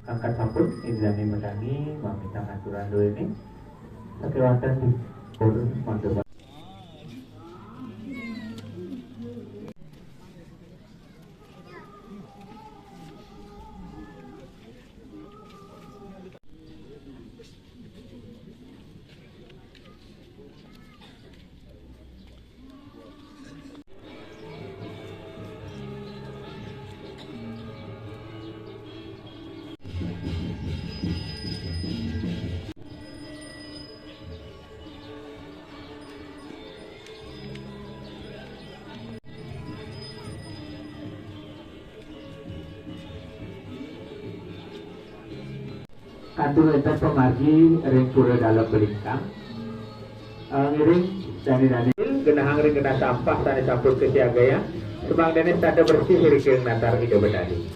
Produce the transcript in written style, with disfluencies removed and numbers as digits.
Angkat sampun izami medani meminta aturan dulu ini sekewantan di purun mandor. Kantung enten pemargi ring pura dalam belingkang ngiring dani genahang ring kena sampah tani samput kesiagaya semang dani tanda bersih ring natar ide bedali